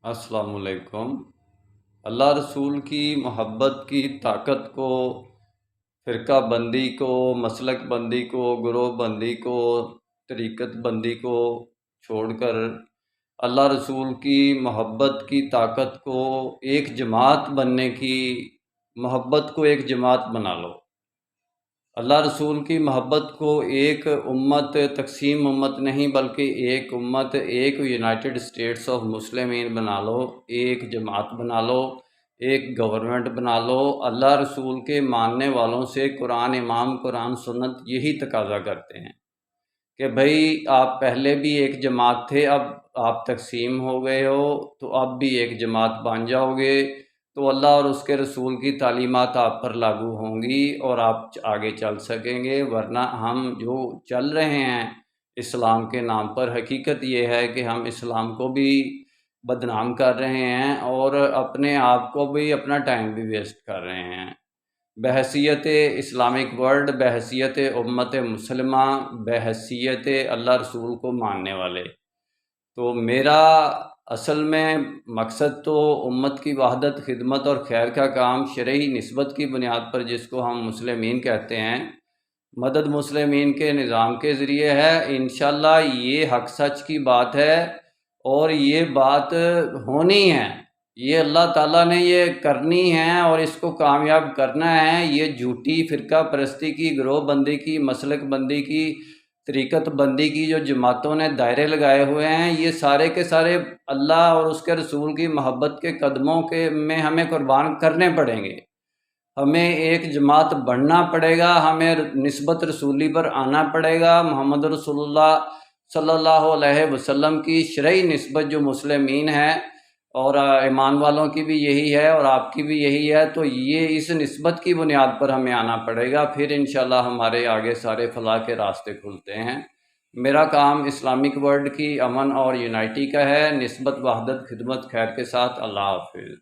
السلام علیکم۔ اللہ رسول کی محبت کی طاقت کو، فرقہ بندی کو، مسلک بندی کو، گروہ بندی کو، طریقت بندی کو چھوڑ کر اللہ رسول کی محبت کی طاقت کو، ایک جماعت بننے کی محبت کو ایک جماعت بنا لو۔ اللہ رسول کی محبت کو ایک امت، تقسیم امت نہیں بلکہ ایک امت، ایک یونائٹڈ اسٹیٹس آف مسلمین بنا لو، ایک جماعت بنا لو، ایک گورنمنٹ بنا لو۔ اللہ رسول کے ماننے والوں سے قرآن امام، قرآن سنت یہی تقاضا کرتے ہیں کہ بھئی آپ پہلے بھی ایک جماعت تھے، اب آپ تقسیم ہو گئے ہو تو اب بھی ایک جماعت بن جاؤ گے تو اللہ اور اس کے رسول کی تعلیمات آپ پر لاگو ہوں گی اور آپ آگے چل سکیں گے، ورنہ ہم جو چل رہے ہیں اسلام کے نام پر، حقیقت یہ ہے کہ ہم اسلام کو بھی بدنام کر رہے ہیں اور اپنے آپ کو بھی، اپنا ٹائم بھی ویسٹ کر رہے ہیں۔ بحیثیت اسلامک ورلڈ، بحیثیت امت مسلمہ، بحیثیت اللہ رسول کو ماننے والے، تو میرا اصل میں مقصد تو امت کی وحدت، خدمت اور خیر کا کام شرعی نسبت کی بنیاد پر، جس کو ہم مسلمین کہتے ہیں، مدد مسلمین کے نظام کے ذریعے ہے۔ انشاءاللہ یہ حق سچ کی بات ہے اور یہ بات ہونی ہے، یہ اللہ تعالیٰ نے یہ کرنی ہے اور اس کو کامیاب کرنا ہے۔ یہ جھوٹی فرقہ پرستی کی، گروہ بندی کی، مسلک بندی کی، طریقت بندی کی جو جماعتوں نے دائرے لگائے ہوئے ہیں، یہ سارے کے سارے اللہ اور اس کے رسول کی محبت کے قدموں کے میں ہمیں قربان کرنے پڑیں گے۔ ہمیں ایک جماعت بننا پڑے گا، ہمیں نسبت رسولی پر آنا پڑے گا، محمد رسول اللہ صلی اللہ علیہ وسلم کی شرعی نسبت جو مسلمین ہے اور ایمان والوں کی بھی یہی ہے اور آپ کی بھی یہی ہے، تو یہ اس نسبت کی بنیاد پر ہمیں آنا پڑے گا، پھر انشاءاللہ ہمارے آگے سارے فلاح کے راستے کھلتے ہیں۔ میرا کام اسلامک ورلڈ کی امن اور یونائٹی کا ہے، نسبت، وحدت، خدمت، خیر کے ساتھ۔ اللہ حافظ۔